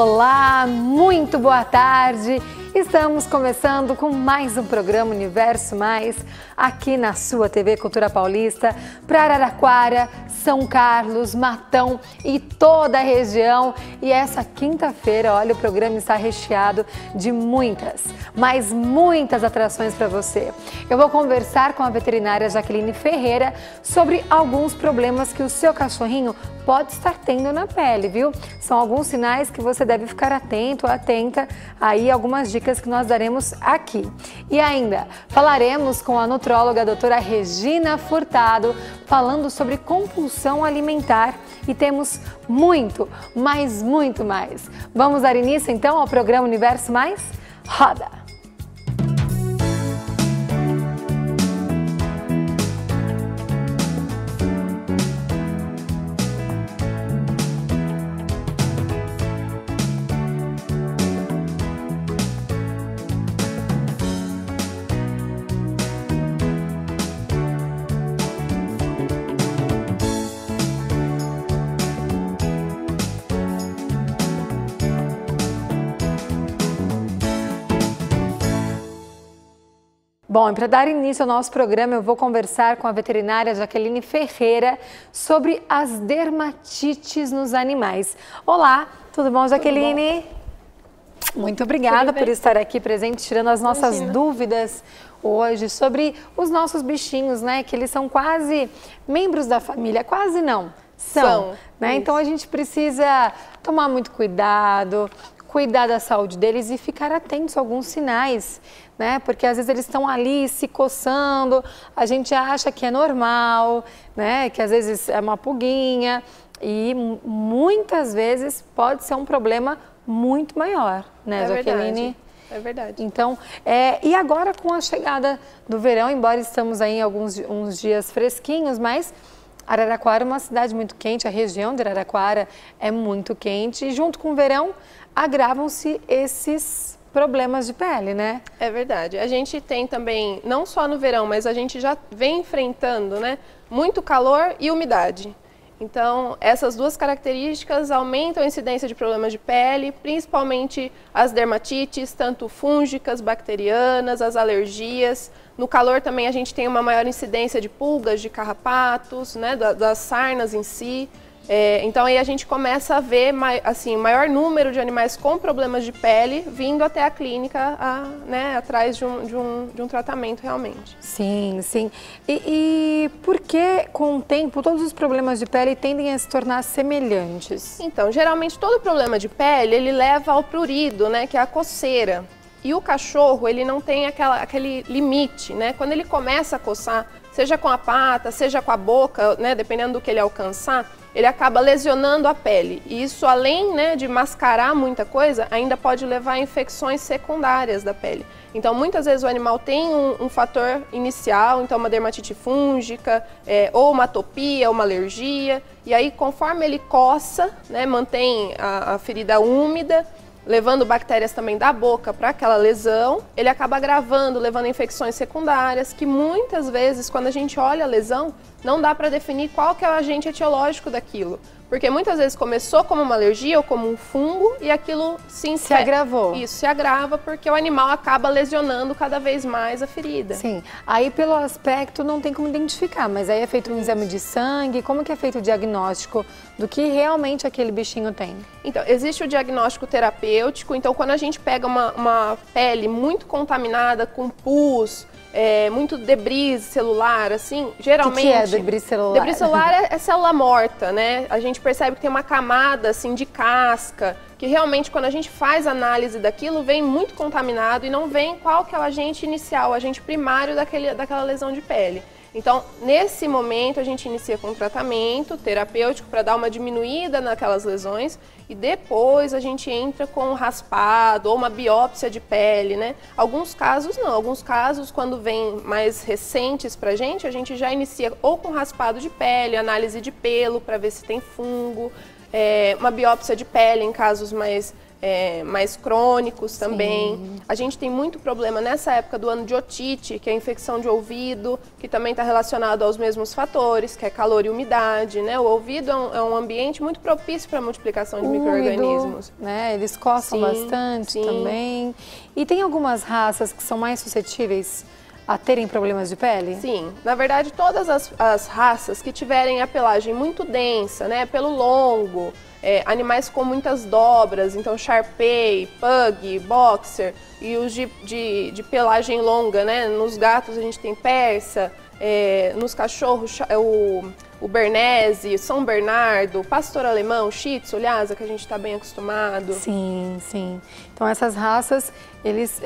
Olá, muito boa tarde! Estamos começando com mais um programa Universo Mais, aqui na sua TV Cultura Paulista, para Araraquara, São Carlos, Matão e toda a região. E essa quinta-feira, olha, o programa está recheado de muitas, mas muitas atrações para você. Eu vou conversar com a veterinária Jaqueline Ferreira sobre alguns problemas que o seu cachorrinho pode estar tendo na pele, viu? São alguns sinais que você deve ficar atento, atenta, aí algumas dicas que nós daremos aqui. E ainda falaremos com a nutróloga a doutora Regina Furtado, falando sobre compulsão alimentar, e temos muito, mas muito mais. Vamos dar início então ao programa Universo Mais? Roda! Bom, e para dar início ao nosso programa, eu vou conversar com a veterinária Jaqueline Ferreira sobre as dermatites nos animais. Olá, tudo bom, Jaqueline? Tudo bom? Muito obrigada por estar aqui presente, tirando as nossas dúvidas hoje sobre os nossos bichinhos, né? Que eles são quase membros da família, quase não, são, né? Então a gente precisa tomar muito cuidado, cuidar da saúde deles e ficar atentos a alguns sinais, né? Porque às vezes eles estão ali se coçando, a gente acha que é normal, né? Que às vezes é uma pulguinha e muitas vezes pode ser um problema muito maior, né, Jaqueline? É verdade. Então, e agora com a chegada do verão, embora estamos aí em uns dias fresquinhos, mas Araraquara é uma cidade muito quente, a região de Araraquara é muito quente e junto com o verão agravam-se esses problemas de pele, né? É verdade. A gente tem também, não só no verão, mas a gente já vem enfrentando, né, muito calor e umidade. Então, essas duas características aumentam a incidência de problemas de pele, principalmente as dermatites, tanto fúngicas, bacterianas, as alergias. No calor também a gente tem uma maior incidência de pulgas, de carrapatos, né, das sarnas em si. Então aí a gente começa a ver assim, maior número de animais com problemas de pele vindo até a clínica, né, atrás de um tratamento realmente. Sim, sim. E por que com o tempo todos os problemas de pele tendem a se tornar semelhantes? Então, geralmente todo problema de pele ele leva ao prurido, né, que é a coceira. E o cachorro, ele não tem aquele limite, né? Quando ele começa a coçar, seja com a pata, seja com a boca, né, dependendo do que ele alcançar, ele acaba lesionando a pele. E isso, além, né, de mascarar muita coisa, ainda pode levar a infecções secundárias da pele. Então, muitas vezes o animal tem um fator inicial, então uma dermatite fúngica, ou uma atopia, uma alergia. E aí, conforme ele coça, né, mantém a ferida úmida, levando bactérias também da boca para aquela lesão, ele acaba agravando, levando a infecções secundárias, que muitas vezes, quando a gente olha a lesão, não dá para definir qual que é o agente etiológico daquilo. Porque muitas vezes começou como uma alergia ou como um fungo e aquilo se agravou. Isso, se agrava porque o animal acaba lesionando cada vez mais a ferida. Sim, aí pelo aspecto não tem como identificar, mas aí é feito um exame de sangue, como que é feito o diagnóstico do que realmente aquele bichinho tem? Então, existe o diagnóstico terapêutico, então quando a gente pega uma pele muito contaminada com pus, muito debris celular, assim, geralmente... O que é debris celular? Debris celular é célula morta, né? A gente percebe que tem uma camada, assim, de casca, que realmente, quando a gente faz análise daquilo, vem muito contaminado e não vem qual que é o agente inicial, o agente primário daquela lesão de pele. Então, nesse momento, a gente inicia com um tratamento terapêutico para dar uma diminuída naquelas lesões e depois a gente entra com um raspado ou uma biópsia de pele, né? Alguns casos não, alguns casos, quando vem mais recentes para a gente já inicia ou com raspado de pele, análise de pelo para ver se tem fungo, uma biópsia de pele em casos mais mais crônicos também. Sim. A gente tem muito problema nessa época do ano de otite, que é a infecção de ouvido, que também está relacionado aos mesmos fatores, que é calor e umidade, né? O ouvido é um ambiente muito propício para a multiplicação de micro-organismos. Né? Eles coçam bastante também. E tem algumas raças que são mais suscetíveis a terem problemas de pele? Sim, na verdade todas as raças que tiverem a pelagem muito densa, né, pelo longo, animais com muitas dobras, então Shar-Pei, Pug, Boxer, e os de pelagem longa, né, nos gatos a gente tem Persa, nos cachorros o Bernese, São Bernardo, Pastor Alemão, Shih Tzu, Lhasa, que a gente está bem acostumado. Sim, sim. Então essas raças, eles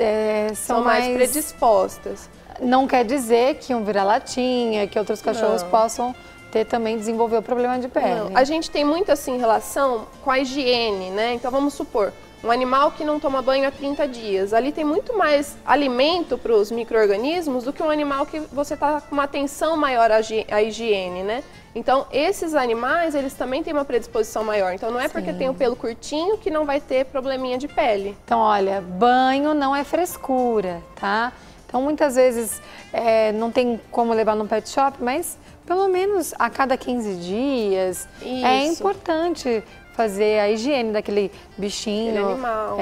são mais predispostas. Não quer dizer que um vira-latinha, que outros cachorros possam também desenvolver o problema de pele. Não. A gente tem muito assim relação com a higiene, né? Então vamos supor, um animal que não toma banho há 30 dias, ali tem muito mais alimento para os micro-organismos do que um animal que você está com uma atenção maior à higiene, né? Então esses animais, eles também têm uma predisposição maior, então não é porque tem o pelo curtinho que não vai ter probleminha de pele. Então olha, banho não é frescura, tá? Então muitas vezes não tem como levar no pet shop, mas pelo menos a cada 15 dias é importante fazer a higiene daquele bichinho. Aquele animal,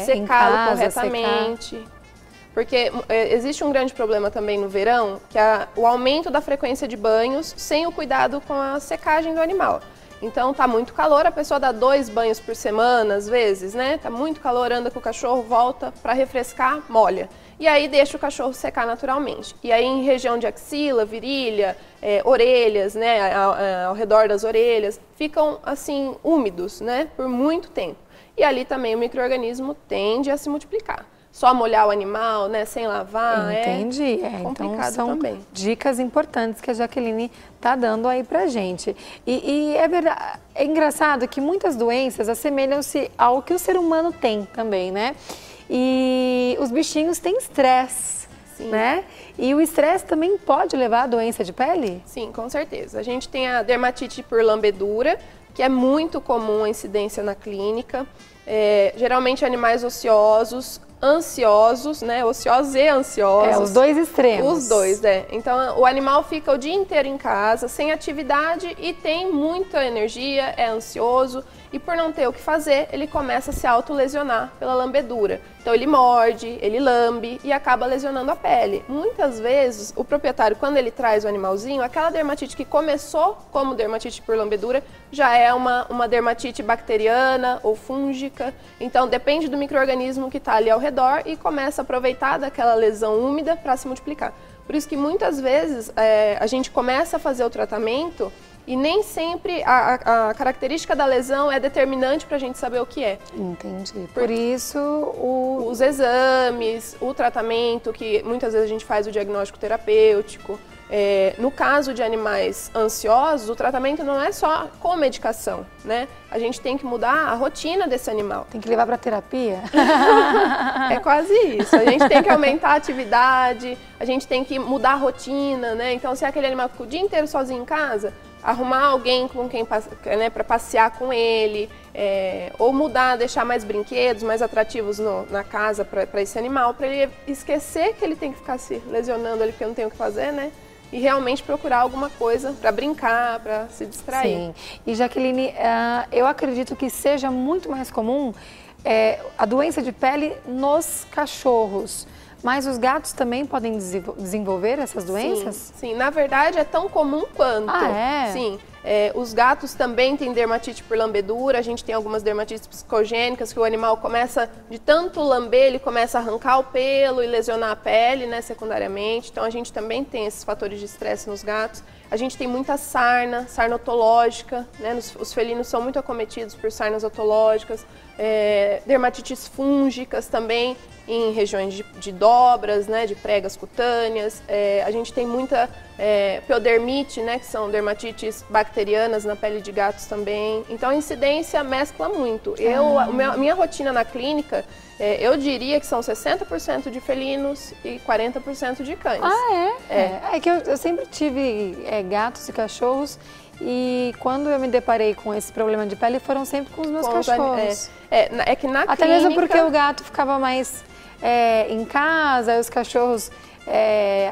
secá-lo corretamente. Porque existe um grande problema também no verão, que é o aumento da frequência de banhos sem o cuidado com a secagem do animal. Então tá muito calor, a pessoa dá 2 banhos por semana, às vezes, né? Tá muito calor, anda com o cachorro, volta para refrescar, molha. E aí deixa o cachorro secar naturalmente. E aí em região de axila, virilha, orelhas, né? Ao redor das orelhas, ficam assim úmidos, né? Por muito tempo. E ali também o micro-organismo tende a se multiplicar. Só molhar o animal, né, sem lavar, Entendi. complicado então são também. Dicas importantes que a Jaqueline tá dando aí pra gente. E é verdade, é engraçado que muitas doenças assemelham-se ao que o ser humano tem também, né? E os bichinhos têm estresse, né? E o estresse também pode levar a doença de pele? Sim, com certeza. A gente tem a dermatite por lambedura, que é muito comum a incidência na clínica. Geralmente animais ociosos, ansiosos, né? Ociosos e ansiosos. Os dois extremos. Os dois, Então, o animal fica o dia inteiro em casa, sem atividade e tem muita energia, é ansioso e por não ter o que fazer, ele começa a se autolesionar pela lambedura. Então, ele morde, ele lambe e acaba lesionando a pele. Muitas vezes, o proprietário, quando ele traz o animalzinho, aquela dermatite que começou como dermatite por lambedura, já é uma dermatite bacteriana ou fúngica. Então, depende do micro-organismo que está ali ao redor e começa a aproveitar daquela lesão úmida para se multiplicar. Por isso que muitas vezes a gente começa a fazer o tratamento e nem sempre a característica da lesão é determinante para a gente saber o que é. Entendi. Por isso, os exames, o tratamento, que muitas vezes a gente faz o diagnóstico terapêutico. No caso de animais ansiosos, o tratamento não é só com medicação, né? A gente tem que mudar a rotina desse animal. Tem que levar para terapia? É quase isso. A gente tem que aumentar a atividade, a gente tem que mudar a rotina, né? Então, se aquele animal fica o dia inteiro sozinho em casa, arrumar alguém com quem, né, para passear com ele, ou mudar, deixar mais brinquedos, mais atrativos na casa para esse animal, para ele esquecer que ele tem que ficar se lesionando ali porque não tem o que fazer, né? E realmente procurar alguma coisa para brincar, para se distrair. Sim. E Jaqueline, eu acredito que seja muito mais comum a doença de pele nos cachorros. Mas os gatos também podem desenvolver essas doenças? Sim, na verdade é tão comum quanto. Ah, é? Sim. Os gatos também têm dermatite por lambedura, a gente tem algumas dermatites psicogênicas que o animal começa, de tanto lamber, ele começa a arrancar o pelo e lesionar a pele, né, secundariamente. Então a gente também tem esses fatores de estresse nos gatos. A gente tem muita sarna otológica, né, os felinos são muito acometidos por sarnas otológicas, dermatites fúngicas também, em regiões de dobras, né, de pregas cutâneas. A gente tem muita piodermite, né, que são dermatites bacterianas, bacterianas na pele de gatos também. Então a incidência mescla muito. Minha rotina na clínica, eu diria que são 60% de felinos e 40% de cães. É que eu sempre tive gatos e cachorros e quando eu me deparei com esse problema de pele foram sempre com os meus cachorros. É que na Até clínica... mesmo porque o gato ficava mais em casa, os cachorros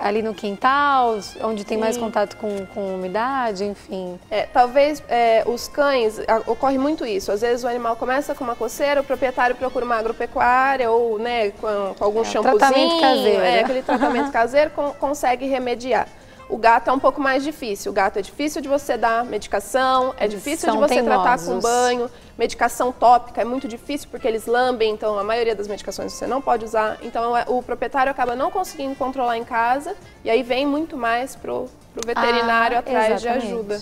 ali no quintal, onde tem mais contato com umidade, enfim. Talvez os cães, ocorre muito isso. Às vezes o animal começa com uma coceira, o proprietário procura uma agropecuária ou com algum shampoozinho, tratamento caseiro. Aquele tratamento caseiro consegue remediar. O gato é um pouco mais difícil. O gato é difícil de você dar medicação, é difícil de você tratar com banho. Medicação tópica é muito difícil porque eles lambem, então a maioria das medicações você não pode usar. Então o proprietário acaba não conseguindo controlar em casa e aí vem muito mais pro veterinário atrás de ajuda.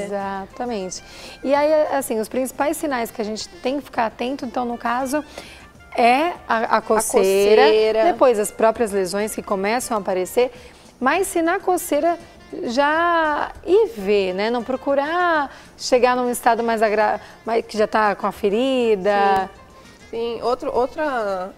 Exatamente. E aí, assim, os principais sinais que a gente tem que ficar atento, então, no caso, é a coceira, depois as próprias lesões que começam a aparecer. Mas se na coceira já ir ver, né? Não procurar chegar num estado mais que já está com a ferida. Sim. Outra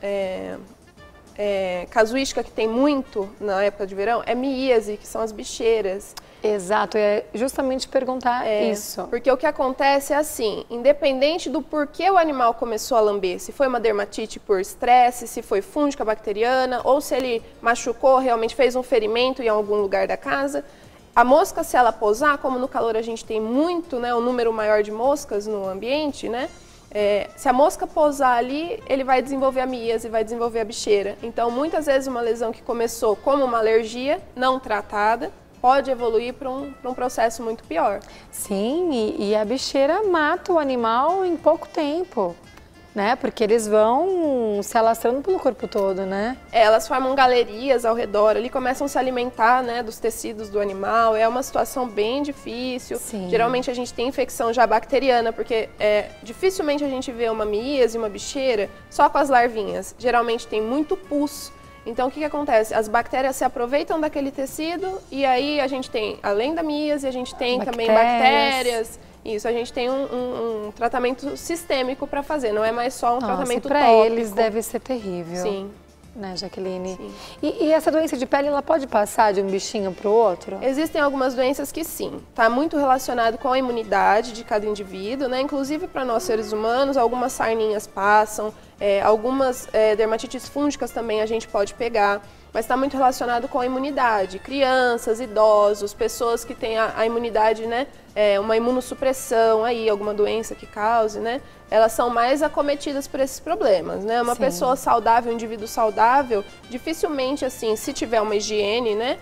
casuística que tem muito na época de verão é miíase, que são as bicheiras. Exato, é justamente perguntar isso. Porque o que acontece é assim, independente do porquê o animal começou a lamber, se foi uma dermatite por estresse, se foi fúngica, bacteriana, ou se ele machucou, realmente fez um ferimento em algum lugar da casa, a mosca, se ela pousar, como no calor a gente tem muito, né, um número maior de moscas no ambiente, né, se a mosca pousar ali, ele vai desenvolver a miíase, vai desenvolver a bicheira. Então, muitas vezes uma lesão que começou como uma alergia não tratada, pode evoluir para um processo muito pior. Sim, e a bicheira mata o animal em pouco tempo, né? Porque eles vão se alastrando pelo corpo todo, né? Elas formam galerias ao redor, ali começam a se alimentar, né, dos tecidos do animal. É uma situação bem difícil. Sim. Geralmente a gente tem infecção já bacteriana, porque dificilmente a gente vê uma miíase, uma bicheira, só com as larvinhas. Geralmente tem muito pus. Então, o que acontece? As bactérias se aproveitam daquele tecido e aí a gente tem, além da miíase, a gente tem também bactérias. Isso, a gente tem um tratamento sistêmico para fazer, não é mais só um tratamento tópico. Para eles deve ser terrível. Sim. Né, Jaqueline? Sim. E essa doença de pele, ela pode passar de um bichinho para o outro? Existem algumas doenças que sim, está muito relacionado com a imunidade de cada indivíduo, né? Inclusive para nós seres humanos, algumas sarninhas passam, algumas dermatites fúngicas também a gente pode pegar, mas está muito relacionado com a imunidade. Crianças, idosos, pessoas que têm a imunidade, né? Uma imunossupressão, aí, alguma doença que cause, né? Elas são mais acometidas por esses problemas, né? Uma pessoa saudável, um indivíduo saudável, dificilmente, assim, se tiver uma higiene, né?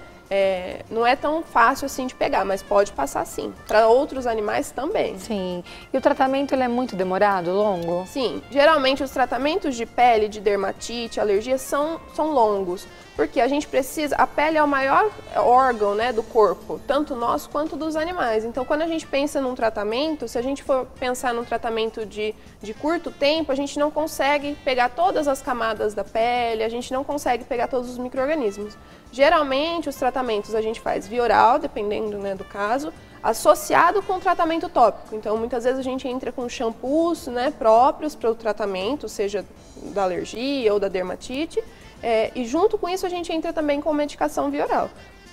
Não é tão fácil assim de pegar, mas pode passar sim. Para outros animais também. Sim. E o tratamento ele é muito demorado, longo? Sim. Geralmente os tratamentos de pele, de dermatite, alergia são longos. Porque a gente precisa, a pele é o maior órgão, né, do corpo, tanto nosso quanto dos animais. Então, quando a gente pensa num tratamento, se a gente for pensar num tratamento de curto tempo, a gente não consegue pegar todas as camadas da pele, a gente não consegue pegar todos os micro-organismos. Geralmente, os tratamentos a gente faz via oral, dependendo, né, do caso, associado com tratamento tópico. Então, muitas vezes a gente entra com shampoos, né, próprios para o tratamento, seja da alergia ou da dermatite, e junto com isso a gente entra também com medicação via oral,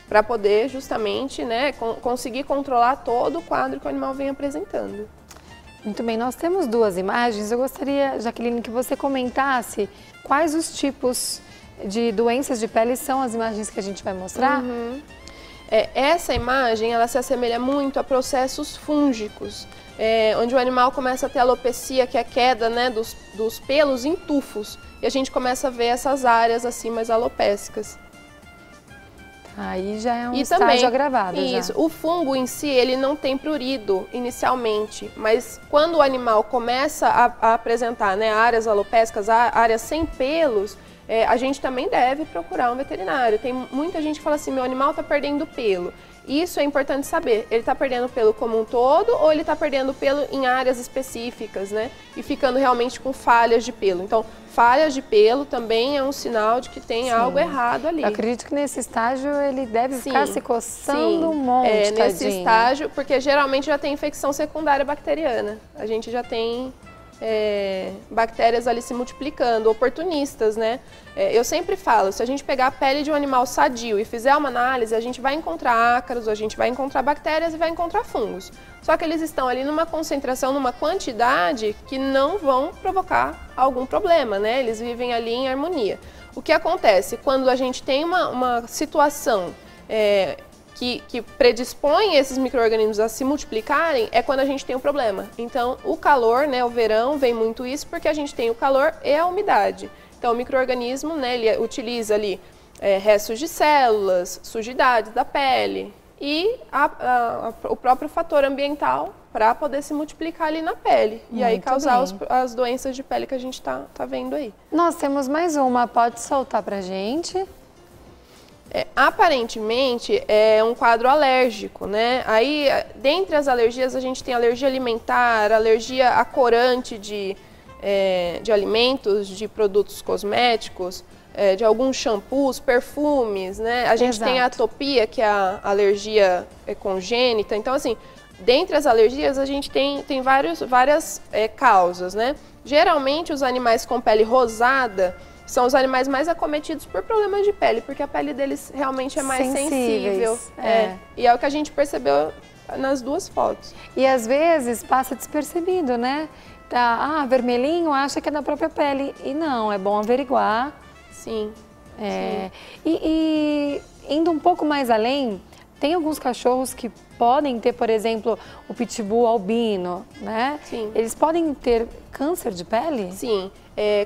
para poder justamente, né, conseguir controlar todo o quadro que o animal vem apresentando. Muito bem, nós temos duas imagens. Eu gostaria, Jaqueline, que você comentasse quais os tipos de doenças de pele são as imagens que a gente vai mostrar. Essa imagem, ela se assemelha muito a processos fúngicos, onde o animal começa a ter alopecia, que é a queda, né, dos pelos em tufos, e a gente começa a ver essas áreas assim mais alopécicas. Aí já é um estágio agravado. Isso, o fungo em si, ele não tem prurido inicialmente, mas quando o animal começa a apresentar, né, áreas alopécicas, áreas sem pelos, a gente também deve procurar um veterinário. Tem muita gente que fala assim, meu animal está perdendo pelo. Isso é importante saber, ele está perdendo pelo como um todo ou ele está perdendo pelo em áreas específicas, né? E ficando realmente com falhas de pelo. Então, falhas de pelo também é um sinal de que tem algo errado ali. Eu acredito que nesse estágio ele deve ficar se coçando um monte, nesse estágio, porque geralmente já tem infecção secundária bacteriana. A gente já tem bactérias ali se multiplicando, oportunistas, né? Eu sempre falo, se a gente pegar a pele de um animal sadio e fizer uma análise, a gente vai encontrar ácaros, a gente vai encontrar bactérias e vai encontrar fungos. Só que eles estão ali numa concentração, numa quantidade que não vão provocar algum problema, né? Eles vivem ali em harmonia. O que acontece quando a gente tem uma situação que predispõe esses micro-organismos a se multiplicarem é quando a gente tem um problema. Então, o calor, né, o verão, vem muito isso porque a gente tem o calor e a umidade. Então, o micro-organismo, né, ele utiliza ali restos de células, sujidades da pele e o próprio fator ambiental para poder se multiplicar ali na pele. E aí causar as doenças de pele que a gente tá vendo aí. Nós temos mais uma, pode soltar pra gente? Aparentemente é um quadro alérgico, né? Aí, dentre as alergias, a gente tem alergia alimentar, alergia a corante de alimentos, de produtos cosméticos, de alguns shampoos, perfumes, né? A gente tem a atopia, que é a alergia congênita. Então, assim, dentre as alergias, a gente tem várias causas, né? Geralmente, os animais com pele rosada são os animais mais acometidos por problemas de pele, porque a pele deles realmente é mais sensível. E é o que a gente percebeu nas duas fotos. E às vezes passa despercebido, né? Tá, vermelhinho, acha que é da própria pele. E não, é bom averiguar. Sim. E indo um pouco mais além, tem alguns cachorros que podem ter, por exemplo, o pitbull albino, né? Sim. Eles podem ter câncer de pele? Sim.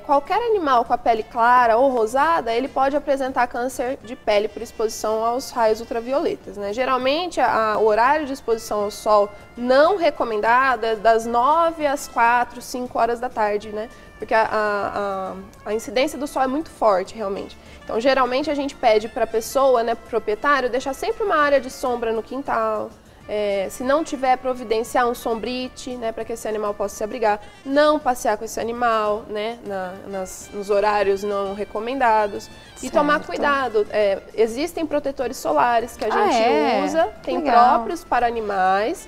Qualquer animal com a pele clara ou rosada, ele pode apresentar câncer de pele por exposição aos raios ultravioletas, né? Geralmente, o horário de exposição ao sol não recomendado é das 9 às 4, 5 horas da tarde, né? Porque a incidência do sol é muito forte, realmente. Então, geralmente, a gente pede para a pessoa, né, para o proprietário, deixar sempre uma área de sombra no quintal. Se não tiver, providenciar um sombrite, né, para que esse animal possa se abrigar. Não passear com esse animal, né, nos horários não recomendados. E tomar cuidado. Existem protetores solares que a gente usa, tem próprios para animais.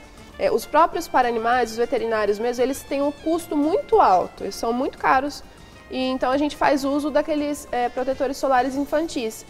Os próprios para animais, os veterinários mesmo, eles têm um custo muito alto, eles são muito caros. E então a gente faz uso daqueles protetores solares infantis.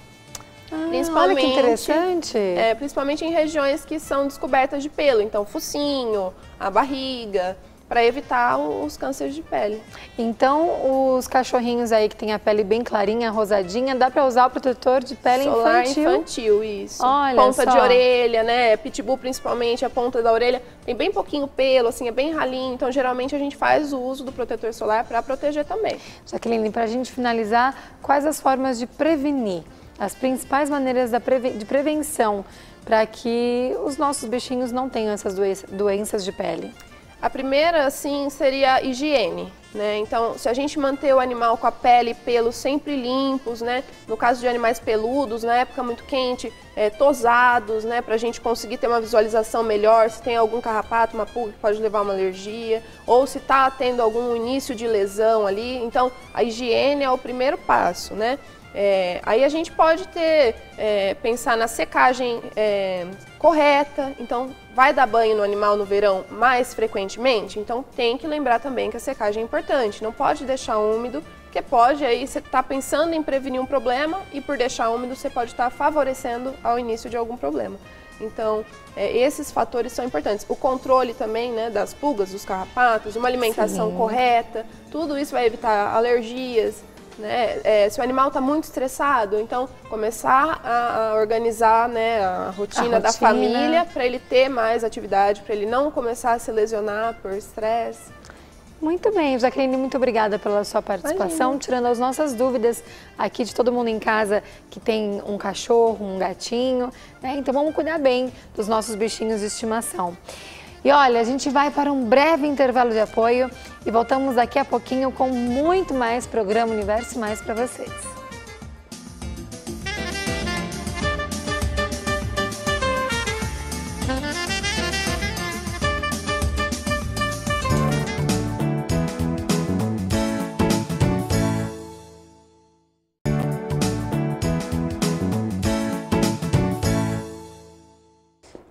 Olha que interessante. Principalmente em regiões que são descobertas de pelo, então focinho, a barriga, para evitar os cânceres de pele. Então, os cachorrinhos aí que tem a pele bem clarinha, rosadinha, dá para usar o protetor de pele solar infantil, isso. Olha ponta só. De orelha, né? Pitbull principalmente, a ponta da orelha tem bem pouquinho pelo, assim, é bem ralinho. Então, geralmente a gente faz o uso do protetor solar para proteger também. Jaqueline, para a gente finalizar, quais as formas de prevenir? As principais maneiras de prevenção para que os nossos bichinhos não tenham essas doenças de pele? A primeira, assim, seria a higiene, né? Então, se a gente manter o animal com a pele e pelo sempre limpos, né? No caso de animais peludos, na época muito quente, tosados, né? Para a gente conseguir ter uma visualização melhor, se tem algum carrapato, uma pulga que pode levar a uma alergia, ou se está tendo algum início de lesão ali. Então, a higiene é o primeiro passo, né? Aí a gente pode pensar na secagem correta, então vai dar banho no animal no verão mais frequentemente, então tem que lembrar também que a secagem é importante, não pode deixar úmido, porque pode aí você tá pensando em prevenir um problema e por deixar úmido você pode estar favorecendo ao início de algum problema. Então, esses fatores são importantes. O controle também, né, das pulgas, dos carrapatos, uma alimentação correta, tudo isso vai evitar alergias. Né? Se o animal está muito estressado, então começar a organizar, né, a rotina da família para ele ter mais atividade, para ele não começar a se lesionar por estresse. Muito bem, Jaqueline, muito obrigada pela sua participação, tirando as nossas dúvidas aqui de todo mundo em casa que tem um cachorro, um gatinho, né? Então vamos cuidar bem dos nossos bichinhos de estimação. E olha, a gente vai para um breve intervalo de apoio e voltamos daqui a pouquinho com muito mais programa Universo Mais para vocês.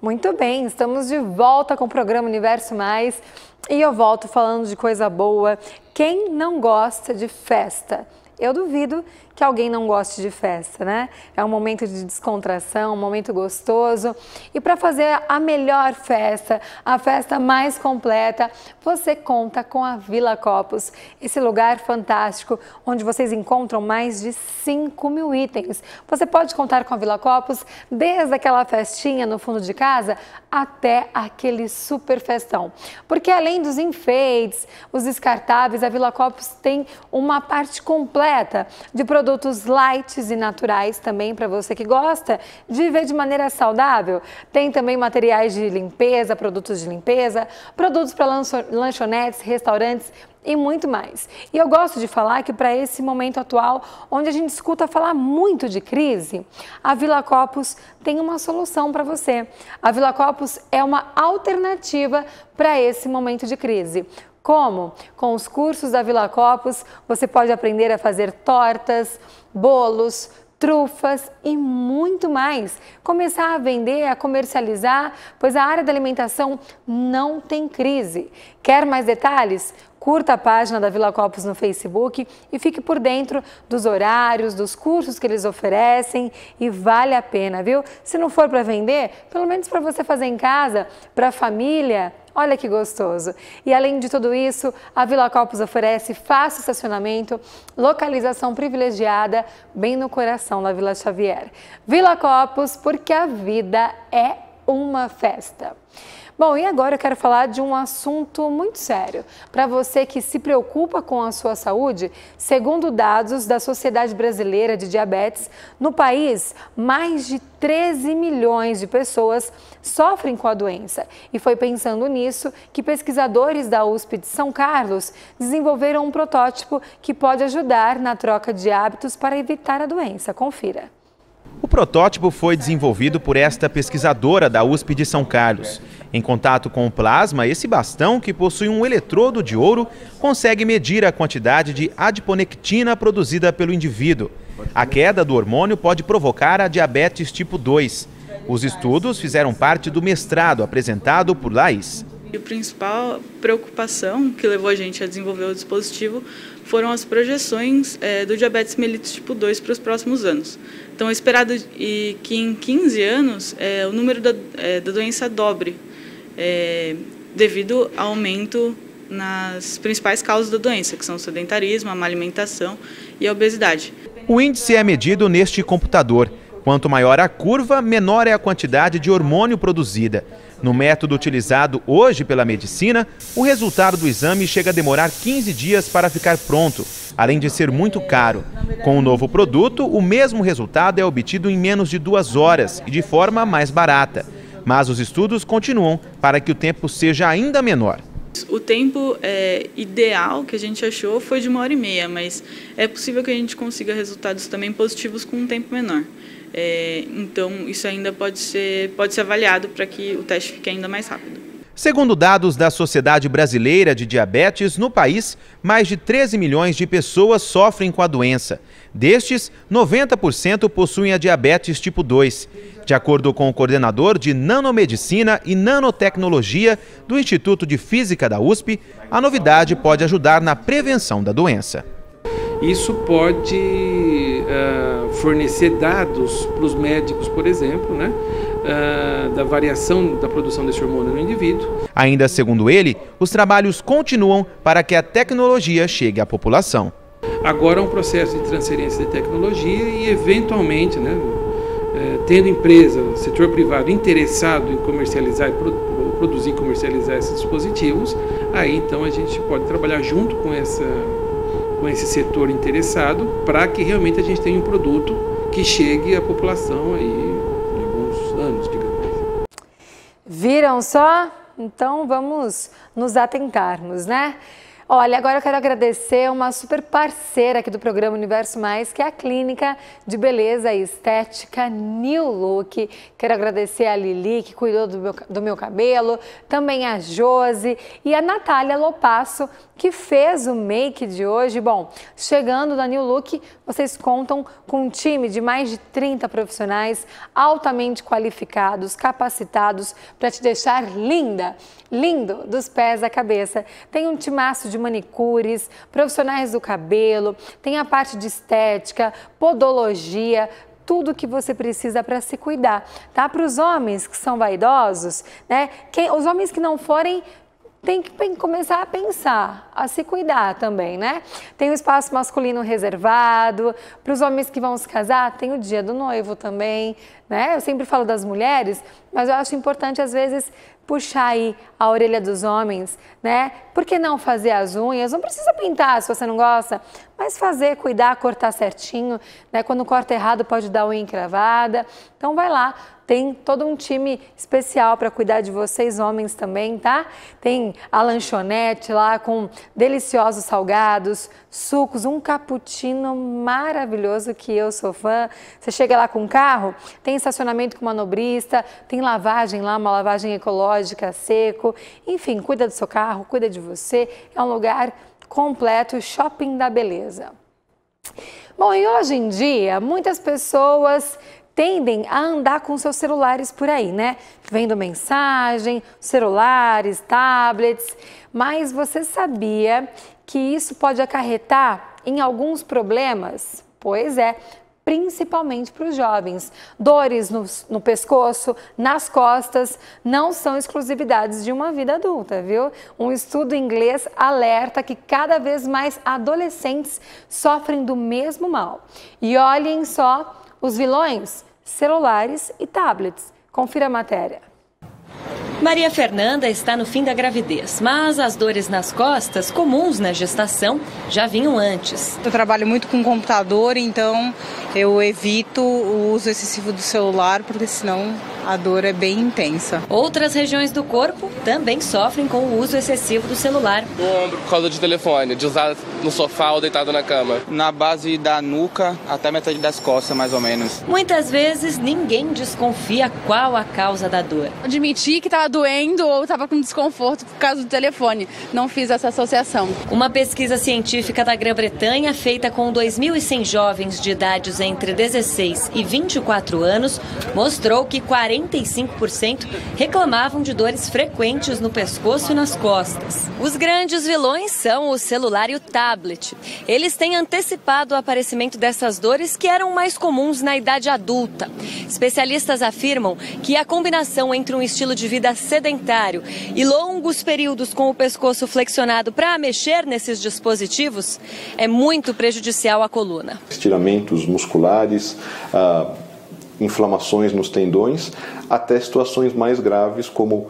Muito bem, estamos de volta com o programa Universo Mais e eu volto falando de coisa boa. Quem não gosta de festa? Eu duvido que alguém não goste de festa, né? É um momento de descontração, um momento gostoso. E para fazer a melhor festa, a festa mais completa, você conta com a Villa Copos. Esse lugar fantástico, onde vocês encontram mais de 5.000 itens. Você pode contar com a Villa Copos desde aquela festinha no fundo de casa até aquele super festão. Porque além dos enfeites, os descartáveis, a Villa Copos tem uma parte completa de produtos light e naturais também para você que gosta de viver de maneira saudável. Tem também materiais de limpeza, produtos de limpeza, produtos para lanchonetes, restaurantes e muito mais. E eu gosto de falar que para esse momento atual, onde a gente escuta falar muito de crise, a Villa Copos tem uma solução para você. A Villa Copos é uma alternativa para esse momento de crise. Como? Com os cursos da Villa Copos, você pode aprender a fazer tortas, bolos, trufas e muito mais. Começar a vender, a comercializar, pois a área da alimentação não tem crise. Quer mais detalhes? Curta a página da Villa Copos no Facebook e fique por dentro dos horários, dos cursos que eles oferecem e vale a pena, viu? Se não for para vender, pelo menos para você fazer em casa, para a família. Olha que gostoso! E além de tudo isso, a Villa Copos oferece fácil estacionamento, localização privilegiada, bem no coração da Vila Xavier. Villa Copos, porque a vida é uma festa. Bom, e agora eu quero falar de um assunto muito sério. Para você que se preocupa com a sua saúde, segundo dados da Sociedade Brasileira de Diabetes, no país, mais de 13 milhões de pessoas sofrem com a doença. E foi pensando nisso que pesquisadores da USP de São Carlos desenvolveram um protótipo que pode ajudar na troca de hábitos para evitar a doença. Confira. O protótipo foi desenvolvido por esta pesquisadora da USP de São Carlos. Em contato com o plasma, esse bastão, que possui um eletrodo de ouro, consegue medir a quantidade de adiponectina produzida pelo indivíduo. A queda do hormônio pode provocar a diabetes tipo 2. Os estudos fizeram parte do mestrado apresentado por Laís. A principal preocupação que levou a gente a desenvolver o dispositivo foram as projeções do diabetes mellitus tipo 2 para os próximos anos. Então, é esperado que em 15 anos o número da doença dobre, devido ao aumento nas principais causas da doença, que são o sedentarismo, a má alimentação e a obesidade. O índice é medido neste computador. Quanto maior a curva, menor é a quantidade de hormônio produzida. No método utilizado hoje pela medicina, o resultado do exame chega a demorar 15 dias para ficar pronto, além de ser muito caro. Com o novo produto, o mesmo resultado é obtido em menos de 2 horas e de forma mais barata. Mas os estudos continuam para que o tempo seja ainda menor. O tempo ideal que a gente achou foi de 1h30, mas é possível que a gente consiga resultados também positivos com um tempo menor. Então, isso ainda pode ser avaliado para que o teste fique ainda mais rápido. Segundo dados da Sociedade Brasileira de Diabetes, no país, mais de 13 milhões de pessoas sofrem com a doença. Destes, 90% possuem a diabetes tipo 2. De acordo com o coordenador de Nanomedicina e Nanotecnologia do Instituto de Física da USP, a novidade pode ajudar na prevenção da doença. Isso pode fornecer dados para os médicos, por exemplo, né, da variação da produção desse hormônio no indivíduo. Ainda segundo ele, os trabalhos continuam para que a tecnologia chegue à população. Agora é um processo de transferência de tecnologia e, eventualmente, né, tendo empresa, setor privado interessado em comercializar e produzir e comercializar esses dispositivos, aí então a gente pode trabalhar junto com esse setor interessado para que realmente a gente tenha um produto que chegue à população aí em alguns anos, digamos. Viram só? Então vamos nos atentarmos, né? Olha, agora eu quero agradecer uma super parceira aqui do programa Universo Mais, que é a Clínica de Beleza e Estética New Look. Quero agradecer a Lili, que cuidou do meu cabelo, também a Josi e a Natália Lopasso, que fez o make de hoje. Bom, chegando na New Look, vocês contam com um time de mais de 30 profissionais altamente qualificados, capacitados para te deixar linda, lindo dos pés à cabeça. Tem um timaço de manicures, profissionais do cabelo, tem a parte de estética, podologia, tudo que você precisa para se cuidar, tá? Para os homens que são vaidosos, né? Os homens que não forem, tem que começar a pensar, a se cuidar também, né? Tem o espaço masculino reservado, para os homens que vão se casar, tem o dia do noivo também, né? Eu sempre falo das mulheres, mas eu acho importante às vezes puxar aí a orelha dos homens, né? Por que não fazer as unhas? Não precisa pintar se você não gosta, mas fazer, cuidar, cortar certinho, né? Quando corta errado pode dar unha encravada, então vai lá. Tem todo um time especial para cuidar de vocês, homens também, tá? Tem a lanchonete lá com deliciosos salgados, sucos, um cappuccino maravilhoso que eu sou fã. Você chega lá com o carro, tem estacionamento com manobrista, tem lavagem lá, uma lavagem ecológica, seco. Enfim, cuida do seu carro, cuida de você. É um lugar completo, shopping da beleza. Bom, e hoje em dia, muitas pessoas tendem a andar com seus celulares por aí, né? Vendo mensagem, celulares, tablets, mas você sabia que isso pode acarretar em alguns problemas? Pois é, principalmente para os jovens. Dores no pescoço, nas costas, não são exclusividades de uma vida adulta, viu? Um estudo inglês alerta que cada vez mais adolescentes sofrem do mesmo mal. E olhem só os vilões, celulares e tablets. Confira a matéria. Maria Fernanda está no fim da gravidez, mas as dores nas costas, comuns na gestação, já vinham antes. Eu trabalho muito com computador, então eu evito o uso excessivo do celular, porque senão a dor é bem intensa. Outras regiões do corpo também sofrem com o uso excessivo do celular. No ombro por causa de telefone, de usar no sofá ou deitado na cama. Na base da nuca até metade das costas, mais ou menos. Muitas vezes ninguém desconfia qual a causa da dor. Admiti que estava doendo ou estava com desconforto por causa do telefone. Não fiz essa associação. Uma pesquisa científica da Grã-Bretanha, feita com 2.100 jovens de idades entre 16 e 24 anos, mostrou que 45% reclamavam de dores frequentes no pescoço e nas costas. Os grandes vilões são o celular e o tablet. Eles têm antecipado o aparecimento dessas dores que eram mais comuns na idade adulta. Especialistas afirmam que a combinação entre um estilo de vida sedentário e longos períodos com o pescoço flexionado para mexer nesses dispositivos é muito prejudicial à coluna. Estiramentos musculares, inflamações nos tendões, até situações mais graves como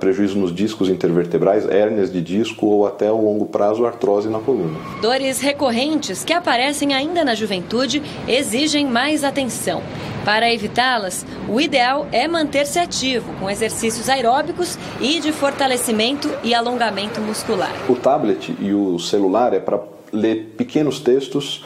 prejuízo nos discos intervertebrais, hérnias de disco ou até a longo prazo artrose na coluna. Dores recorrentes que aparecem ainda na juventude exigem mais atenção. Para evitá-las, o ideal é manter-se ativo com exercícios aeróbicos e de fortalecimento e alongamento muscular. O tablet e o celular é para ler pequenos textos,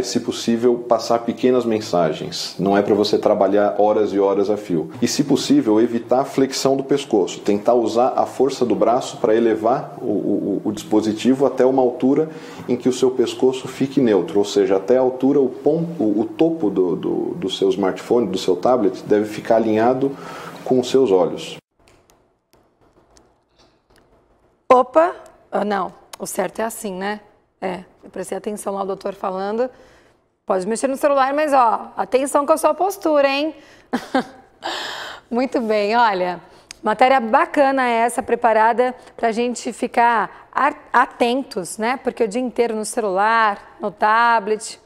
se possível passar pequenas mensagens. Não é para você trabalhar horas e horas a fio. E se possível evitar a flexão do pescoço, tentar usar a força do braço para elevar o dispositivo até uma altura em que o seu pescoço fique neutro, ou seja, até a altura, o topo do seu smartphone, do seu tablet, deve ficar alinhado com os seus olhos. Opa, não, o certo é assim, né? Eu prestei atenção lá o doutor falando, pode mexer no celular, mas ó, atenção com a sua postura, hein? Muito bem, olha, matéria bacana essa, preparada para a gente ficar atentos, né? Porque o dia inteiro no celular, no tablet.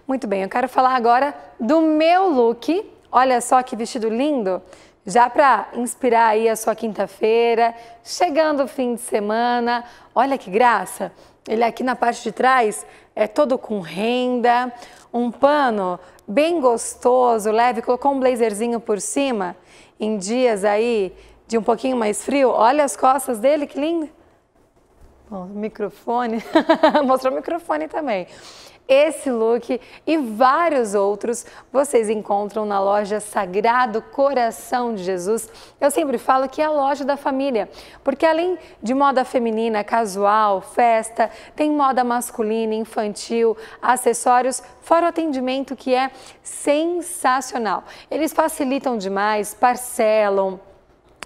Muito bem, eu quero falar agora do meu look. Olha só que vestido lindo, já para inspirar aí a sua quinta-feira, chegando o fim de semana. Olha que graça! Ele aqui na parte de trás é todo com renda, um pano bem gostoso, leve, colocou um blazerzinho por cima, em dias aí de um pouquinho mais frio. Olha as costas dele, que lindo! Bom, microfone, mostrou o microfone também. Esse look e vários outros vocês encontram na loja Sagrado Coração de Jesus. Eu sempre falo que é a loja da família, porque além de moda feminina, casual, festa, tem moda masculina, infantil, acessórios, fora o atendimento que é sensacional. Eles facilitam demais, parcelam,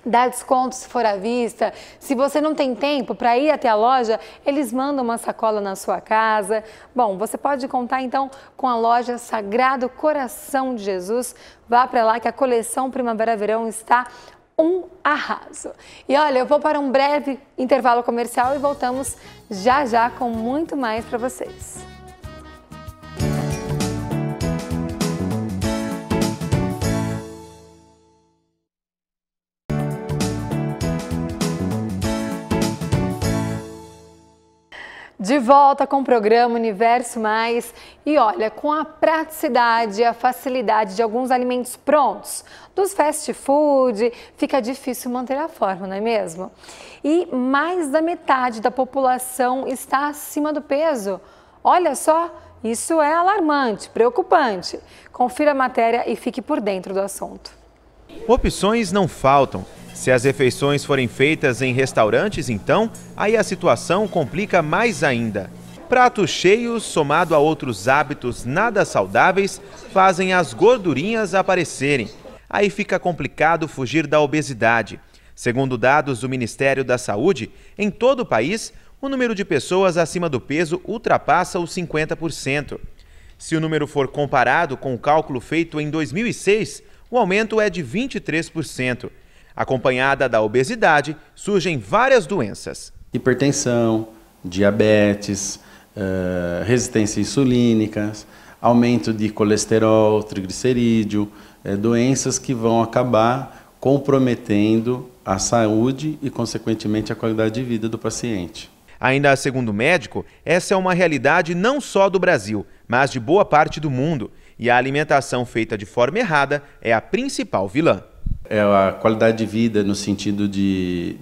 dá desconto se for à vista. Se você não tem tempo para ir até a loja, eles mandam uma sacola na sua casa. Bom, você pode contar então com a loja Sagrado Coração de Jesus. Vá para lá que a coleção Primavera-Verão está um arraso. E olha, eu vou para um breve intervalo comercial e voltamos já já com muito mais para vocês. De volta com o programa Universo Mais e olha, com a praticidade e a facilidade de alguns alimentos prontos, dos fast food, fica difícil manter a forma, não é mesmo? E mais da metade da população está acima do peso. Olha só, isso é alarmante, preocupante. Confira a matéria e fique por dentro do assunto. Opções não faltam. Se as refeições forem feitas em restaurantes, então, aí a situação complica mais ainda. Pratos cheios, somado a outros hábitos nada saudáveis, fazem as gordurinhas aparecerem. Aí fica complicado fugir da obesidade. Segundo dados do Ministério da Saúde, em todo o país, o número de pessoas acima do peso ultrapassa os 50%. Se o número for comparado com o cálculo feito em 2006, o aumento é de 23%. Acompanhada da obesidade, surgem várias doenças. Hipertensão, diabetes, resistência insulínica, aumento de colesterol, triglicerídeo, doenças que vão acabar comprometendo a saúde e, consequentemente, a qualidade de vida do paciente. Ainda segundo o médico, essa é uma realidade não só do Brasil, mas de boa parte do mundo. E a alimentação feita de forma errada é a principal vilã. É a qualidade de vida no sentido de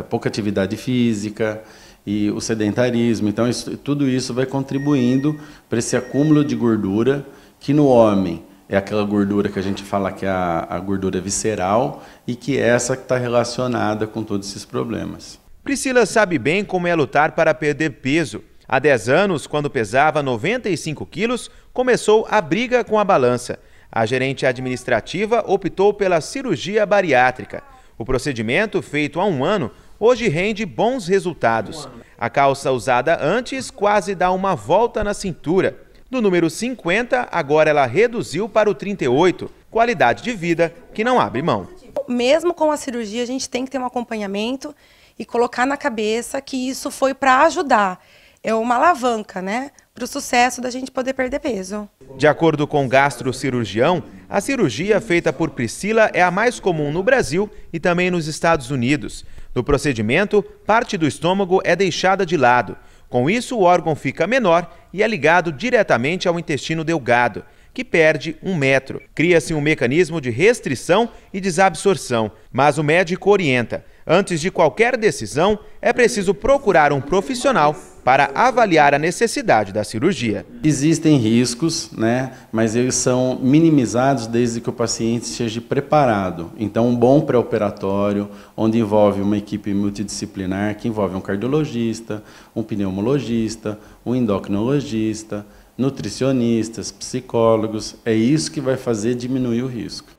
pouca atividade física e o sedentarismo. Então, tudo isso vai contribuindo para esse acúmulo de gordura, que no homem é aquela gordura que a gente fala que é a gordura visceral e que é essa que está relacionada com todos esses problemas. Priscila sabe bem como é lutar para perder peso. Há 10 anos, quando pesava 95 quilos, começou a briga com a balança. A gerente administrativa optou pela cirurgia bariátrica. O procedimento, feito há 1 ano, hoje rende bons resultados. A calça usada antes quase dá uma volta na cintura. Do número 50, agora ela reduziu para o 38. Qualidade de vida que não abre mão. Mesmo com a cirurgia, a gente tem que ter um acompanhamento e colocar na cabeça que isso foi para ajudar. É uma alavanca, né, para o sucesso da gente poder perder peso. De acordo com o gastrocirurgião, a cirurgia feita por Priscila é a mais comum no Brasil e também nos Estados Unidos. No procedimento, parte do estômago é deixada de lado. Com isso, o órgão fica menor e é ligado diretamente ao intestino delgado, que perde 1 metro. Cria-se um mecanismo de restrição e desabsorção, mas o médico orienta: antes de qualquer decisão, é preciso procurar um profissional para avaliar a necessidade da cirurgia. Existem riscos, né, mas eles são minimizados desde que o paciente esteja preparado. Então, um bom pré-operatório, onde envolve uma equipe multidisciplinar, que envolve um cardiologista, um pneumologista, um endocrinologista, nutricionistas, psicólogos, é isso que vai fazer diminuir o risco.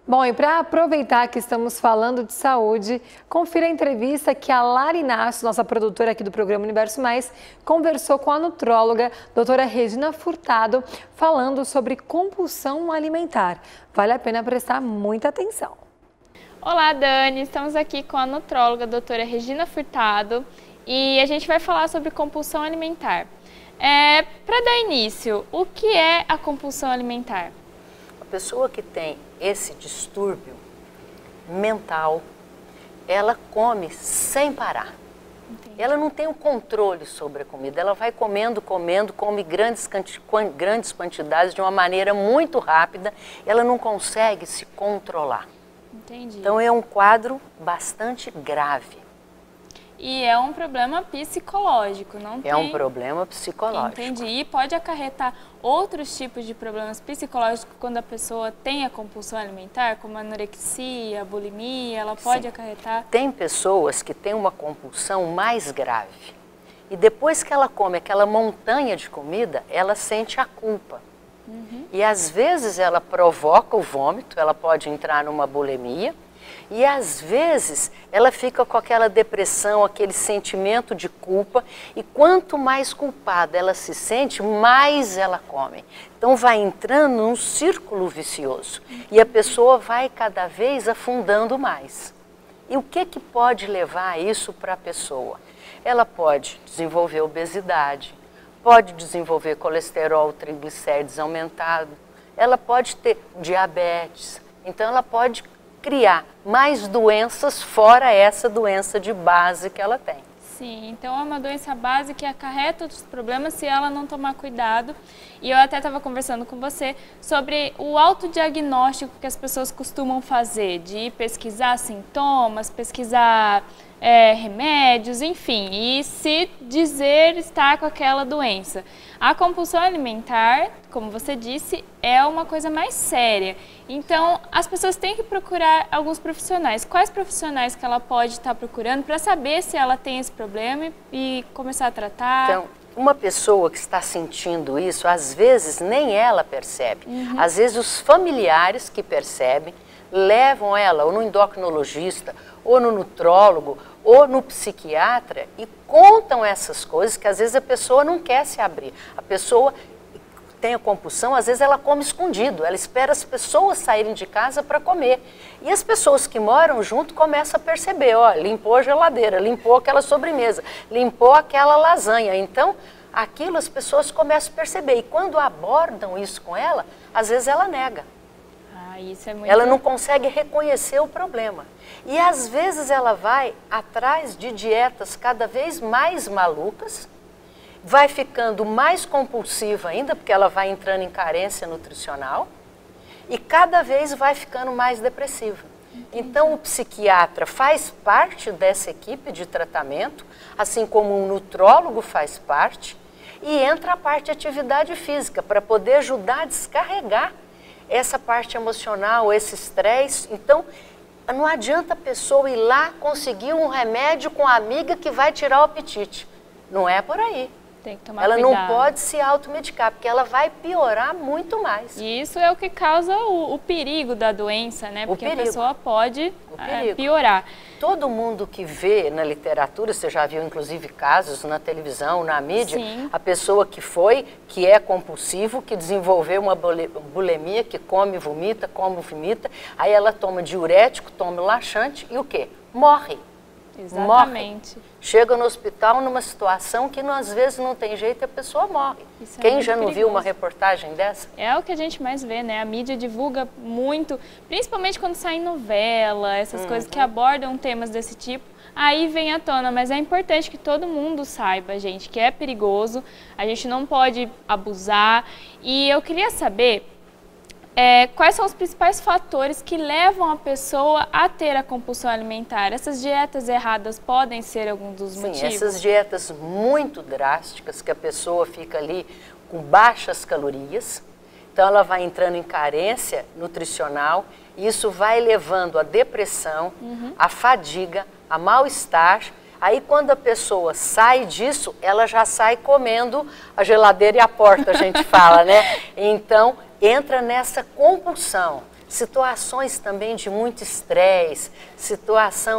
Bom, e para aproveitar que estamos falando de saúde, confira a entrevista que a Lara Inácio, nossa produtora aqui do programa Universo Mais, conversou com a nutróloga, doutora Regina Furtado, falando sobre compulsão alimentar. Vale a pena prestar muita atenção. Olá, Dani, estamos aqui com a nutróloga, doutora Regina Furtado, e a gente vai falar sobre compulsão alimentar. Para dar início, o que é a compulsão alimentar? A pessoa que tem esse distúrbio mental, ela come sem parar. Entendi. Ela não tem o controle sobre a comida, ela vai comendo, come grandes quantidades de uma maneira muito rápida, ela não consegue se controlar. Entendi. Então é um quadro bastante grave. E é um problema psicológico, não tem... É um problema psicológico. Entendi. E pode acarretar outros tipos de problemas psicológicos quando a pessoa tem a compulsão alimentar, como a anorexia, a bulimia, ela pode acarretar? Tem pessoas que têm uma compulsão mais grave. E depois que ela come aquela montanha de comida, ela sente a culpa. E às vezes ela provoca o vômito, ela pode entrar numa bulimia. E às vezes ela fica com aquela depressão, aquele sentimento de culpa, e quanto mais culpada ela se sente, mais ela come. Então vai entrando num círculo vicioso e a pessoa vai cada vez afundando mais. E o que pode levar a isso para a pessoa? Ela pode desenvolver obesidade, pode desenvolver colesterol, triglicérides aumentado, ela pode ter diabetes, então ela pode criar mais doenças fora essa doença de base que ela tem. Sim, então é uma doença base que acarreta outros problemas se ela não tomar cuidado. E eu até estava conversando com você sobre o autodiagnóstico que as pessoas costumam fazer, de pesquisar sintomas, pesquisar remédios, enfim, e se dizer estar com aquela doença. A compulsão alimentar, como você disse, é uma coisa mais séria. Então, as pessoas têm que procurar alguns profissionais. Quais profissionais que ela pode estar procurando para saber se ela tem esse problema e começar a tratar? Então, uma pessoa que está sentindo isso, às vezes nem ela percebe. Às vezes os familiares que percebem levam ela ou no endocrinologista, ou no nutrólogo, ou no psiquiatra e contam essas coisas que às vezes a pessoa não quer se abrir. A pessoa tem a compulsão, às vezes ela come escondido, ela espera as pessoas saírem de casa para comer. E as pessoas que moram junto começam a perceber, ó, limpou a geladeira, limpou aquela sobremesa, limpou aquela lasanha. Então, aquilo as pessoas começam a perceber. E quando abordam isso com ela, às vezes ela nega. Isso é muito... Ela não consegue reconhecer o problema. E às vezes ela vai atrás de dietas cada vez mais malucas, vai ficando mais compulsiva ainda, porque ela vai entrando em carência nutricional, e cada vez vai ficando mais depressiva. Então o psiquiatra faz parte dessa equipe de tratamento, assim como um nutrólogo faz parte, e entra a parte de atividade física, para poder ajudar a descarregar essa parte emocional, esse estresse. Então, não adianta a pessoa ir lá conseguir um remédio com a amiga que vai tirar o apetite. Não é por aí. Tem que tomar ela cuidado. Não pode se automedicar, porque ela vai piorar muito mais. E isso é o que causa o perigo da doença, né? Porque a pessoa pode piorar. Todo mundo que vê na literatura, você já viu inclusive casos na televisão, na mídia, a pessoa que é compulsivo, que desenvolveu uma bulimia, que come e vomita, aí ela toma diurético, toma laxante e o quê? Morre. Exatamente. Morre. Chega no hospital numa situação que às vezes não tem jeito e a pessoa morre. Isso Quem é já não perigoso. viu uma reportagem dessa? É o que a gente mais vê, né? A mídia divulga muito, principalmente quando sai em novela, essas coisas que abordam temas desse tipo. Aí vem à tona, mas é importante que todo mundo saiba, gente, que é perigoso, a gente não pode abusar. E eu queria saber quais são os principais fatores que levam a pessoa a ter a compulsão alimentar. Essas dietas erradas podem ser alguns dos motivos? Sim, essas dietas muito drásticas, que a pessoa fica ali com baixas calorias, então ela vai entrando em carência nutricional, e isso vai levando a depressão, a fadiga, a mal-estar. Aí quando a pessoa sai disso, ela já sai comendo a geladeira e a porta, a gente fala, né? Então, entra nessa compulsão. Situações também de muito estresse,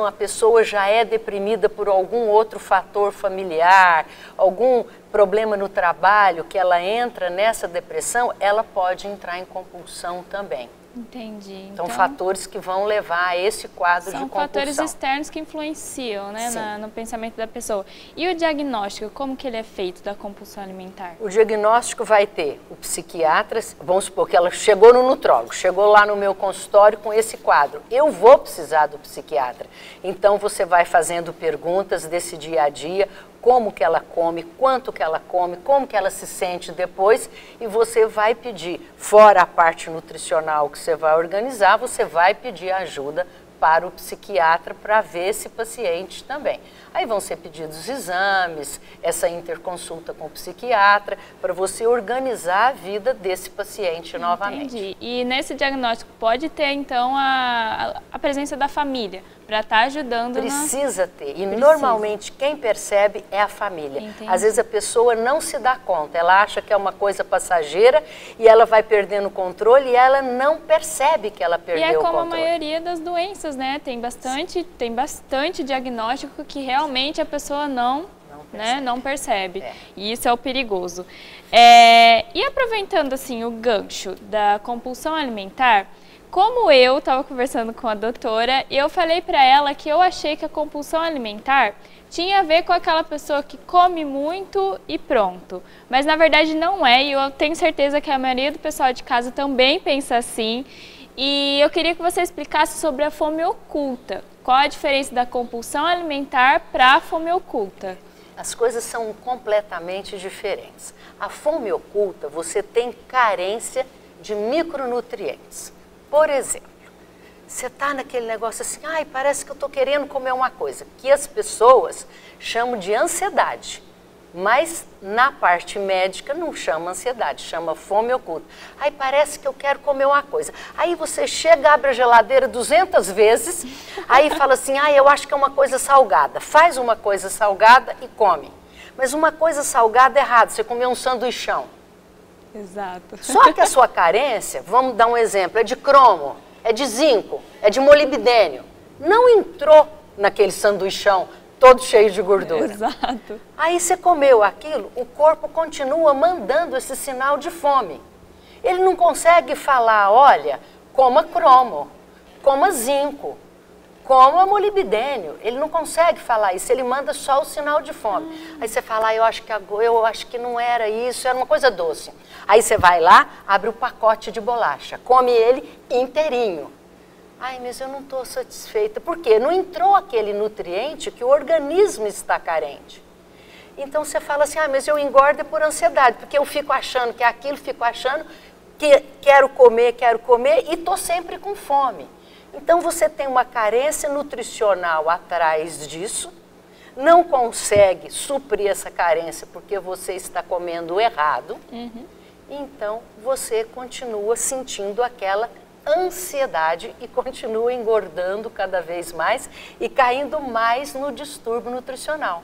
a pessoa já é deprimida por algum outro fator familiar, algum problema no trabalho, que ela entra nessa depressão, ela pode entrar em compulsão também. Entendi. Então, fatores que vão levar a esse quadro de compulsão. São fatores externos que influenciam, né, no pensamento da pessoa. E o diagnóstico, como que ele é feito da compulsão alimentar? O diagnóstico vai ter o psiquiatra, vamos supor que ela chegou no nutrólogo, chegou lá no meu consultório com esse quadro. Eu vou precisar do psiquiatra. Então, você vai fazendo perguntas desse dia a dia, como que ela come, quanto que ela come, como que ela se sente depois, e você vai pedir, fora a parte nutricional que você vai organizar, você vai pedir ajuda para o psiquiatra para ver esse paciente também. Aí vão ser pedidos exames, essa interconsulta com o psiquiatra, para você organizar a vida desse paciente novamente. Entendi. E nesse diagnóstico pode ter, então, a presença da família, para estar ajudando. Precisa ter. E normalmente quem percebe é a família. Entendi. Às vezes a pessoa não se dá conta, ela acha que é uma coisa passageira e ela vai perdendo o controle e ela não percebe que ela perdeu o controle. E é como a maioria das doenças, né? Tem bastante diagnóstico que realmente a pessoa não percebe. E isso é o perigoso. E aproveitando assim o gancho da compulsão alimentar, como eu estava conversando com a doutora, eu falei para ela que eu achei que a compulsão alimentar tinha a ver com aquela pessoa que come muito e pronto. Mas na verdade não é, e eu tenho certeza que a maioria do pessoal de casa também pensa assim. E eu queria que você explicasse sobre a fome oculta. Qual a diferença da compulsão alimentar para a fome oculta? As coisas são completamente diferentes. A fome oculta, você tem carência de micronutrientes. Por exemplo, você está naquele negócio assim, ai, parece que eu estou querendo comer uma coisa, que as pessoas chamam de ansiedade. Mas na parte médica não chama ansiedade, chama fome oculta. Aí parece que eu quero comer uma coisa. Aí você chega, abre a geladeira 200 vezes, aí fala assim, eu acho que é uma coisa salgada. Faz uma coisa salgada e come. Mas uma coisa salgada é errado, você comeu um sanduichão. Exato. Só que a sua carência, vamos dar um exemplo, é de cromo, é de zinco, é de molibdênio. Não entrou naquele sanduichão todo cheio de gordura. Exato. Aí você comeu aquilo, o corpo continua mandando esse sinal de fome. Ele não consegue falar, olha, coma cromo, coma zinco, coma molibdênio. Ele não consegue falar isso, ele manda só o sinal de fome. Aí você fala, eu acho que não era isso, era uma coisa doce. Aí você vai lá, abre o pacote de bolacha, come ele inteirinho. Ai, mas eu não estou satisfeita. Por quê? Não entrou aquele nutriente que o organismo está carente. Então você fala assim, mas eu engordo por ansiedade, porque eu fico achando que é aquilo, fico achando que quero comer e estou sempre com fome. Então você tem uma carência nutricional atrás disso, não consegue suprir essa carência porque você está comendo errado, então você continua sentindo aquela ansiedade e continua engordando cada vez mais e caindo mais no distúrbio nutricional.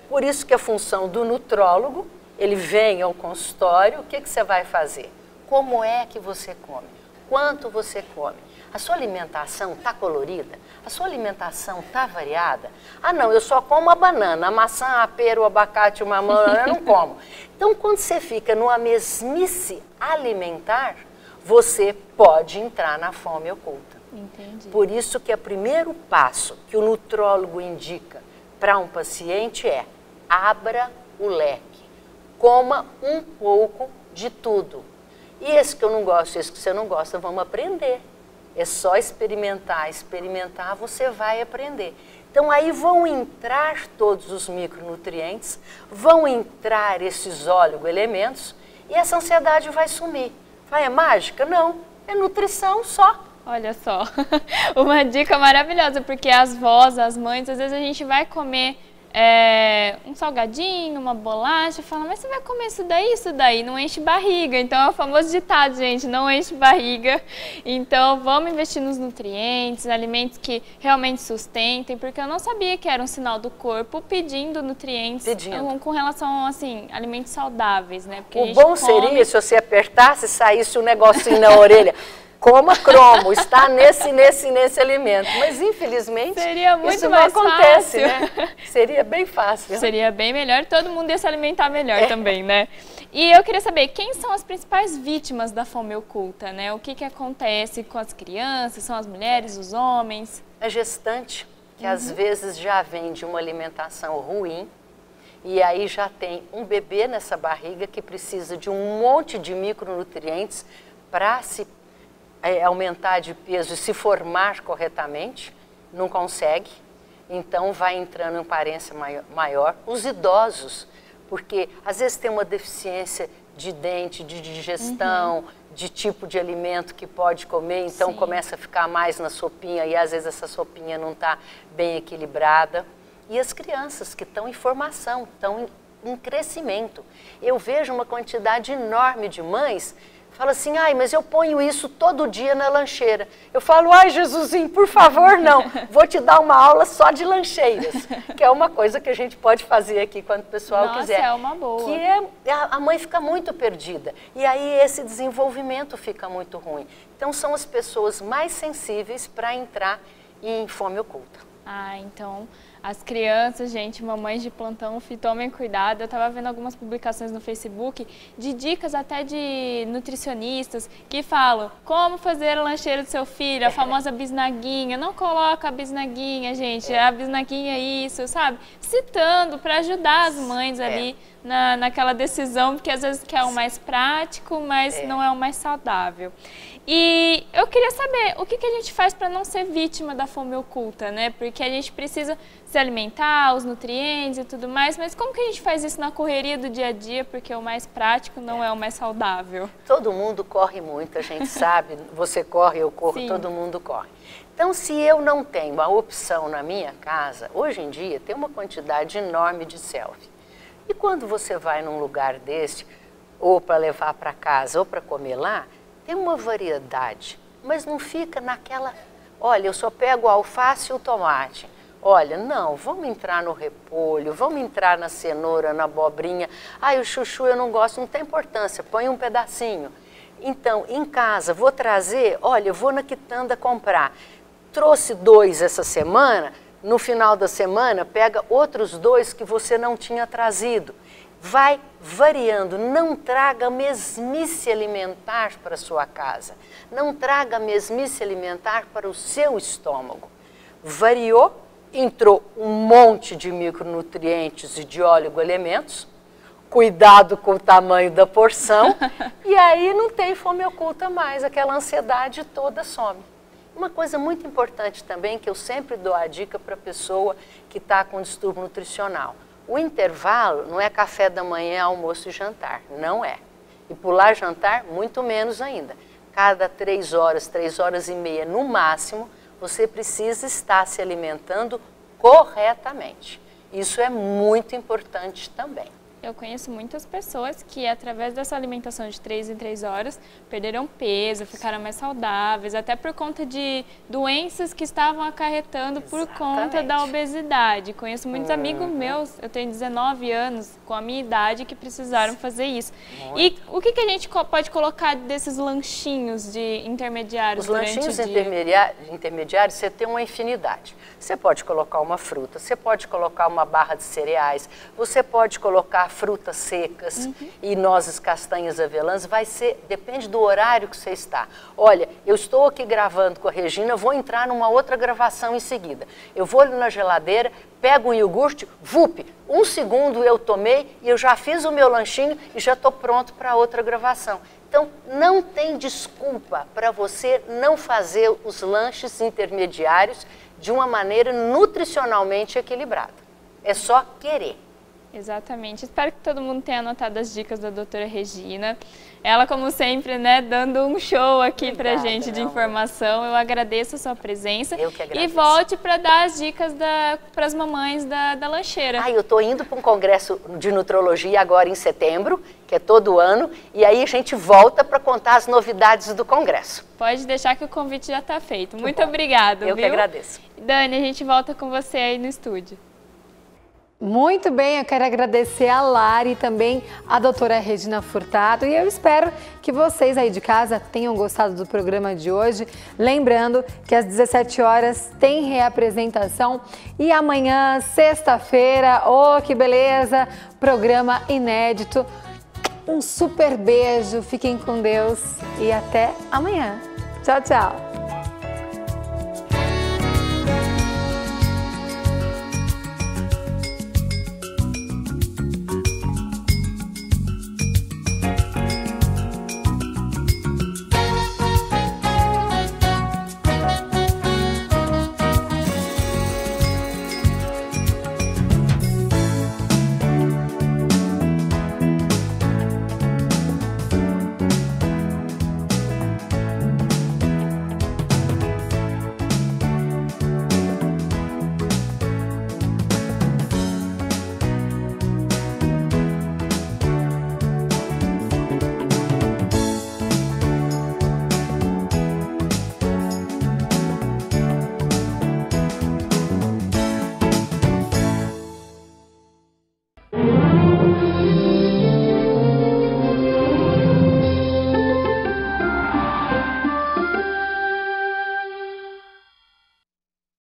Por isso que a função do nutrólogo, ele vem ao consultório, o que você vai fazer? Como é que você come? Quanto você come? A sua alimentação está colorida? A sua alimentação está variada? Ah, não, eu só como a banana, a maçã, a pera, o abacate, o mamão, eu não como. Então, quando você fica numa mesmice alimentar, você pode entrar na fome oculta. Entendi. Por isso que o primeiro passo que o nutrólogo indica para um paciente é abra o leque, coma um pouco de tudo. E esse que eu não gosto, esse que você não gosta, vamos aprender. É só experimentar, você vai aprender. Então aí vão entrar todos os micronutrientes, vão entrar esses oligoelementos e essa ansiedade vai sumir. É mágica? Não, é nutrição só. Olha só, uma dica maravilhosa, porque as vós, as mães, às vezes a gente vai comer um salgadinho, uma bolacha, fala, mas você vai comer isso daí, não enche barriga. Então é o famoso ditado, gente, não enche barriga. Então vamos investir nos nutrientes, alimentos que realmente sustentem, porque eu não sabia que era um sinal do corpo pedindo nutrientes com relação, assim, alimentos saudáveis, né? Porque o bom seria se você apertasse e saísse um negocinho na orelha. Coma cromo, está nesse alimento. Mas, infelizmente, seria muito isso mais não acontece, fácil. Né? Seria bem fácil. Seria bem melhor, todo mundo ia se alimentar melhor também, né? E eu queria saber, quem são as principais vítimas da fome oculta, né? O que acontece com as crianças, são as mulheres, os homens? A gestante, que às vezes já vem de uma alimentação ruim, e aí já tem um bebê nessa barriga que precisa de um monte de micronutrientes para se aumentar de peso e se formar corretamente, não consegue, então vai entrando em carência maior. Os idosos, porque às vezes tem uma deficiência de dente, de digestão, de tipo de alimento que pode comer, então começa a ficar mais na sopinha e às vezes essa sopinha não está bem equilibrada. E as crianças que estão em formação, estão em crescimento. Eu vejo uma quantidade enorme de mães fala assim, ai, mas eu ponho isso todo dia na lancheira. Eu falo, ai, Jesusinho, por favor, não. Vou te dar uma aula só de lancheiras, que é uma coisa que a gente pode fazer aqui quando o pessoal quiser. Nossa, é uma boa. Que a mãe fica muito perdida. E aí esse desenvolvimento fica muito ruim. Então são as pessoas mais sensíveis para entrar em fome oculta. Ah, então... As crianças, gente, mamães de plantão, tomem cuidado. Eu estava vendo algumas publicações no Facebook de dicas até de nutricionistas que falam como fazer a lancheira do seu filho, a famosa bisnaguinha. Não coloca a bisnaguinha, gente, a bisnaguinha é isso, sabe? Citando para ajudar as mães ali naquela decisão, porque às vezes quer o mais prático, mas não é o mais saudável. E eu queria saber o que a gente faz para não ser vítima da fome oculta, né? Porque a gente precisa se alimentar, os nutrientes e tudo mais, mas como que a gente faz isso na correria do dia a dia, porque o mais prático não é o mais saudável? Todo mundo corre muito, a gente sabe, você corre, eu corro, sim, todo mundo corre. Então, se eu não tenho a opção na minha casa, hoje em dia tem uma quantidade enorme de selfie. E quando você vai num lugar desse, ou para levar para casa, ou para comer lá, tem uma variedade, mas não fica naquela, olha, eu só pego a alface e o tomate. Olha, não, vamos entrar no repolho, vamos entrar na cenoura, na abobrinha. Ai, o chuchu eu não gosto, não tem importância, põe um pedacinho. Então, em casa, vou trazer, olha, eu vou na quitanda comprar. Trouxe 2 essa semana, no final da semana, pega outros 2 que você não tinha trazido. Vai variando, não traga mesmice alimentar para a sua casa, não traga mesmice alimentar para o seu estômago. Variou, entrou um monte de micronutrientes e de oligoelementos, cuidado com o tamanho da porção, e aí não tem fome oculta mais, aquela ansiedade toda some. Uma coisa muito importante também, que eu sempre dou a dica para a pessoa que está com distúrbio nutricional. O intervalo não é café da manhã, almoço e jantar, não é. E pular jantar, muito menos ainda. Cada 3 horas, 3 horas e meia no máximo, você precisa estar se alimentando corretamente. Isso é muito importante também. Eu conheço muitas pessoas que, através dessa alimentação de 3 em 3 horas, perderam peso, ficaram mais saudáveis, até por conta de doenças que estavam acarretando por conta da obesidade. Conheço muitos amigos meus, eu tenho 19 anos, com a minha idade, que precisaram fazer isso. E o que a gente pode colocar desses lanchinhos de intermediários durante o dia? Os lanchinhos intermediários, você tem uma infinidade. Você pode colocar uma fruta, você pode colocar uma barra de cereais, você pode colocar frutas secas e nozes, castanhas, avelãs, depende do horário que você está. Olha, eu estou aqui gravando com a Regina, vou entrar numa outra gravação em seguida. Eu vou ali na geladeira, pego um iogurte, vup, 1 segundo eu tomei e eu já fiz o meu lanchinho e já estou pronto para outra gravação. Então, não tem desculpa para você não fazer os lanches intermediários de uma maneira nutricionalmente equilibrada. É só querer. Exatamente. Espero que todo mundo tenha anotado as dicas da doutora Regina. Ela, como sempre, né, dando um show aqui pra gente de informação. Eu agradeço a sua presença. Eu que agradeço. E volte para dar as dicas para as mamães da lancheira. Eu tô indo para um congresso de nutrologia agora em setembro, que é todo ano, e aí a gente volta para contar as novidades do congresso. Pode deixar que o convite já está feito. Muito obrigada. Eu que agradeço. Dani, a gente volta com você aí no estúdio. Muito bem, eu quero agradecer a Lari e também a doutora Regina Furtado, e eu espero que vocês aí de casa tenham gostado do programa de hoje. Lembrando que às 17 horas tem reapresentação e amanhã, sexta-feira, que beleza, programa inédito. Um super beijo, fiquem com Deus e até amanhã. Tchau, tchau.